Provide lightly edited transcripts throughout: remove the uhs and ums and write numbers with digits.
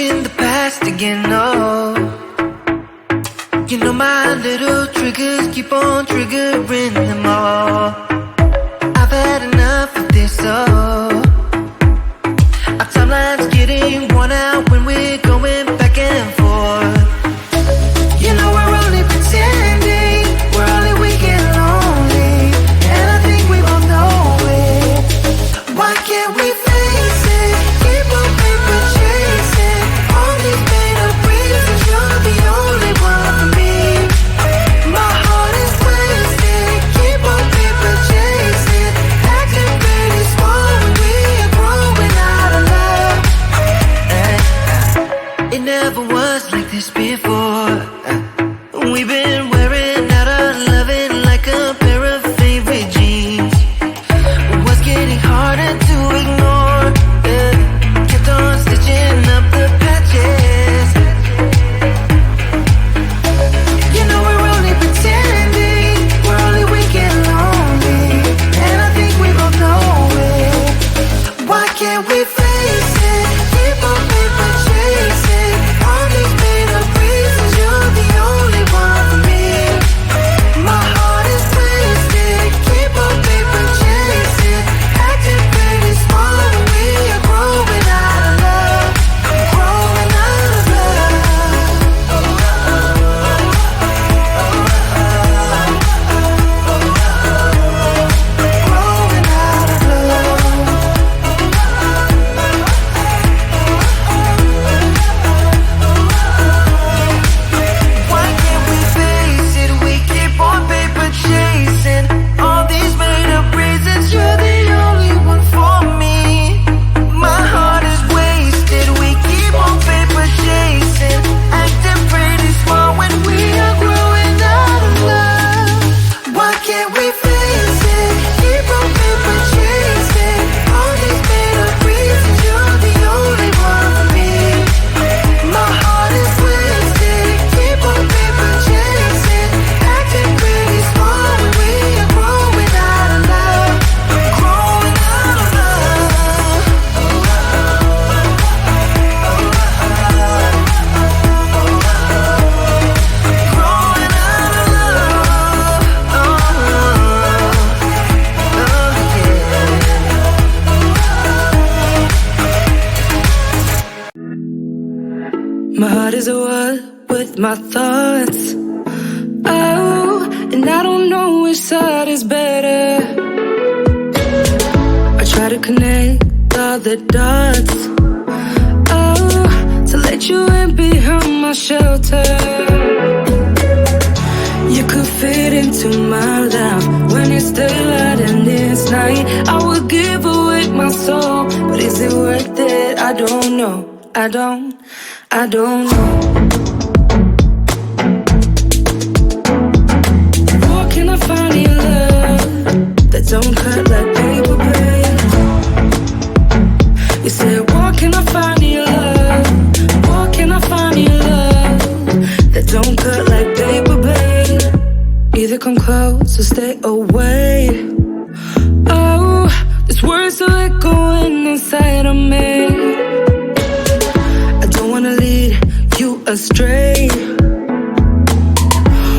in the past again, oh. You know my little triggers keep on triggering them all. I've had enough of this, oh. Our timeline's getting worn out when we're going back and forth. You know we're only pretending, we're only weak and lonely, and I think we both know it. Why can't we face it? Keep on paper chasing all these made up reasons. You're the only one for me. My heart is wasted. Keep on paper chasing, acting pretty small when we are growing out of love. It never was like this before. We've been wearing out our loving like a pair of favorite jeans. What's getting harder to ignore? Kept on stitching up the patches. You know we're only pretending, we're only weak and lonely, and I think we both know it. Why can't we face it? Keep on paper chasing all these made up reasons. You're the only one for me. My heart is wasted. Keep on paper chasing, acting pretty small when we are growing out of love. Growing out of love. Growing out of love. Why can't we face it? We keep on paper chasing all these made up reasons. You're the only one for me. My heart is wasted. We keep on paper chasing, acting pretty small when we are growing out of love. Why can't we face it? Keep on paper chasing all these made up reasons. You're the only one for me. My heart is wasted. Keep on paper chasing, acting pretty small when we are growing out of love. Growing out of love. Growing out of love. My heart is at war with my thoughts. Oh, and I don't know which side is better. I try to connect all the dots. Oh, to let you in behind my shelter. You could fit into my life when it's daylight and it's night. I would give away my soul, but is it worth it? I don't know. I don't know. Where can I find your love that don't cut like paper, babe? You said, where can I find your love? Where can I find your love that don't cut like paper, babe? Either come close or stay away. Oh, these words are echoing inside of me. I don't wanna lead you astray.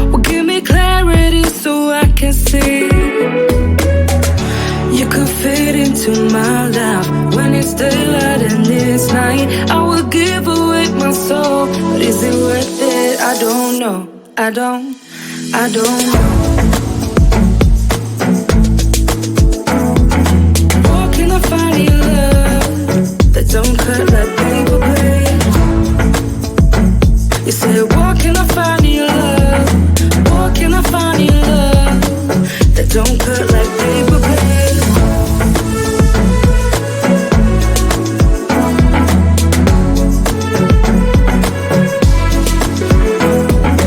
Well, give me clarity so I can see. You could fit into my life when it's daylight and it's night. I would give away my soul, but is it worth it? I don't know. I don't know. Where can I find your love that don't cut like paper, babe? You said, where can I find your love? Where can I find your love that don't cut like paper, babe?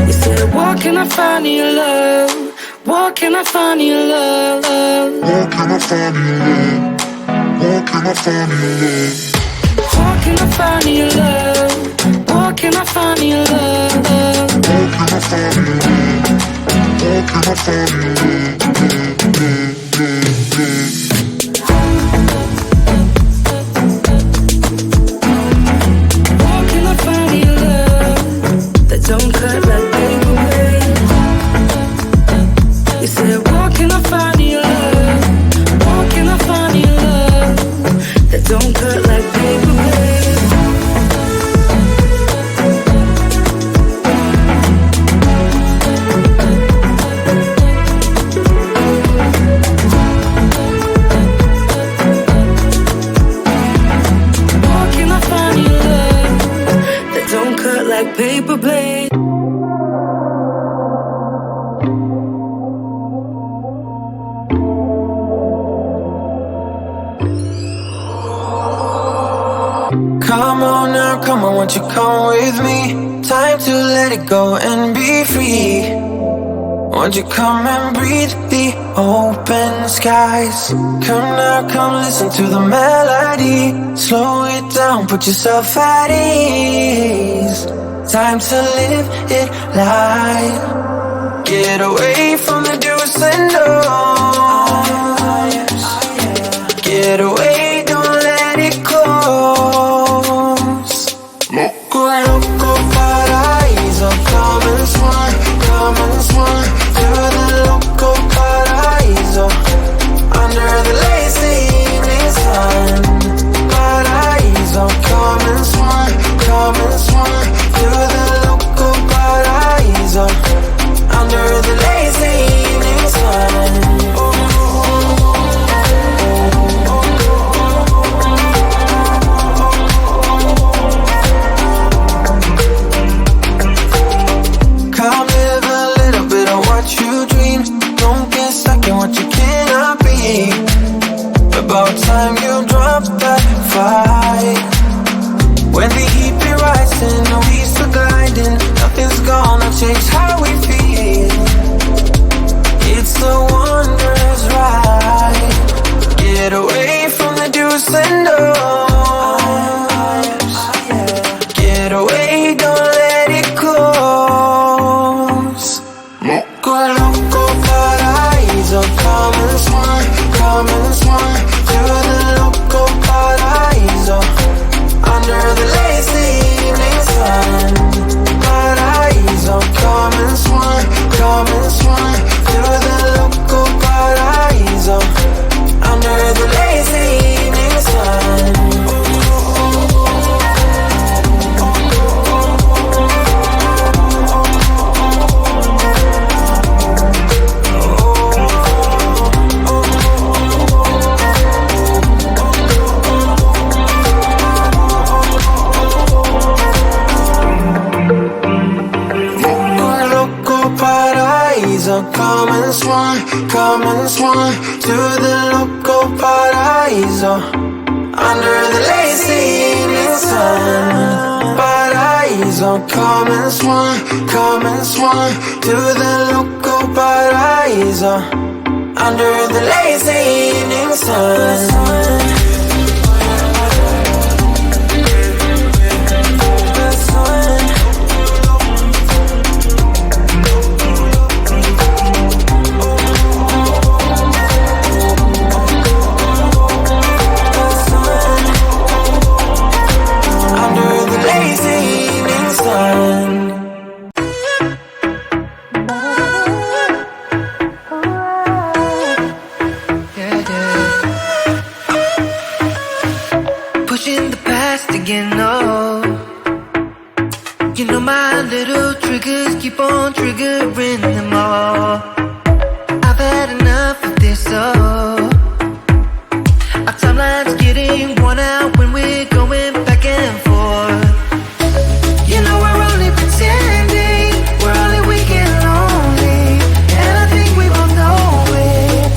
You said, where can I find your love? Where can I find your love? Where can I find your love? Where can I find your love? Where can I find your love? Where can I find your love? Where can I find your love? Where can I find your love? Where can I Come on now, come on, won't you come with me? Time to let it go and be free. Won't you come and breathe the open skies? Come now, come listen to the melody. Slow it down, put yourself at ease. Time to live it live. Get away from the do's and don'ts. Get away, don't let it close. Loco, loco, paraíso. Come and sway, come and sway to the loco paraíso. Under the lazy evening sun. Paraíso, come and sway to the loco paraíso. Under the lazy evening sun. Come live a little bit of what you dream. Don't get stuck in what you cannot be. About time you drop that fight. When the heat be rising, no ease for gliding. Nothing's gonna change how we feel. It's a wondrous ride. Get away from the do's and don'ts. Get away, don't let it close. Loco, loco, paraíso. Come and sway to the loco paraíso. Under the lazy evening sun. Paraíso, come and sway to the loco paraíso. Under the lazy evening sun. Come and sway to the loco paraíso. Under the lazy evening sun. Paraíso, come and sway to the loco paraíso. Under the lazy evening sun. Pushing the past again, no. You know my little triggers keep on triggering them all. I've had enough of this, oh. Our timeline's getting worn out when we're going back and forth. You know we're only pretending, we're only weak and lonely, and I think we both know it.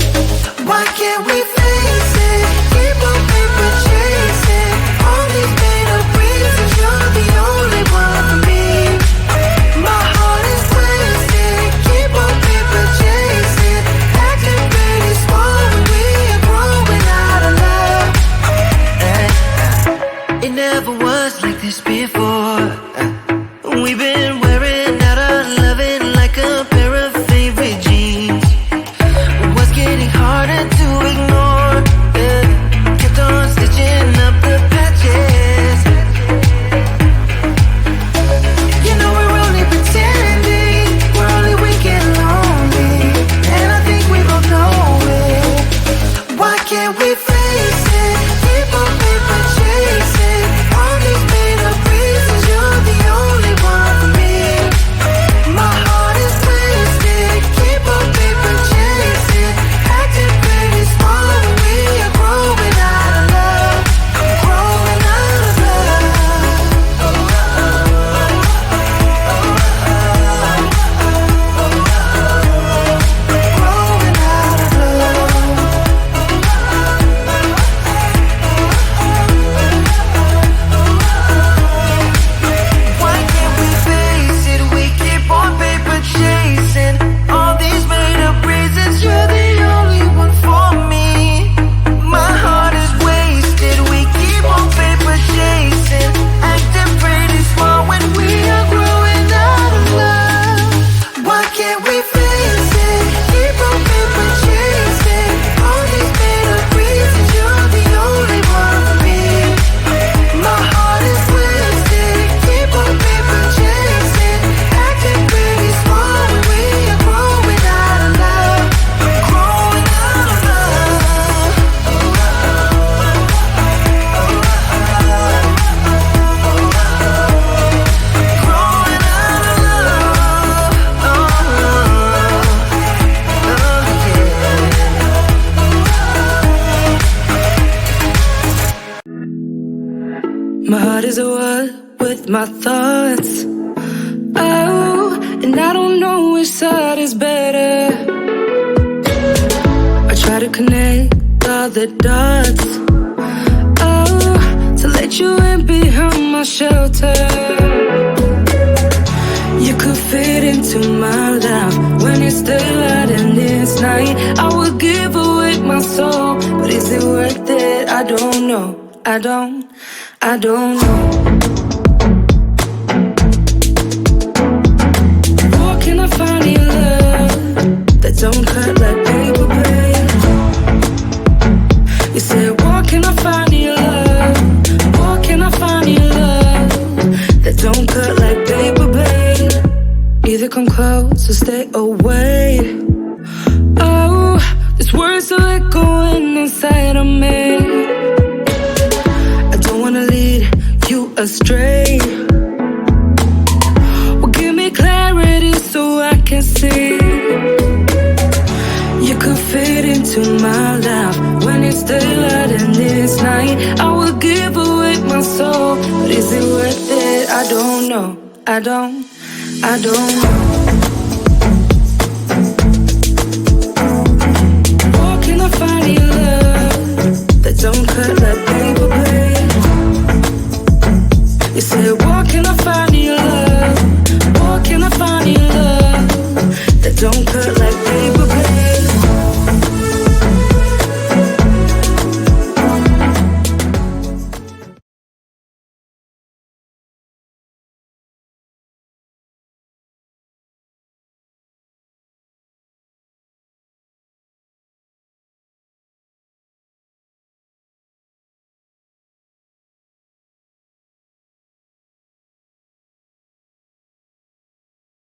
Why can't we face it? Keep on paper chasing all these made up reasons. You're the only one for me. My heart is wasted. My heart is at war with my thoughts. Oh, and I don't know which side is better. I try to connect all the dots. Oh, to let you in behind my shelter. You could fit into my life when it's daylight and it's night. I would give away my soul, but is it worth it? I don't know. I don't know. Where can I find your love that don't cut like paper, babe? You said, where can I find your love? Where can I find your love that don't cut like paper, babe? Either come close or stay away. Oh, these words are echoing inside of me. I don't wanna lead you astray. Well, give me clarity so I can see. You could fit into my life when it's daylight and it's night. I would give away my soul, but is it worth it? I don't know. I don't know. Where can I find your love that don't cut like paper?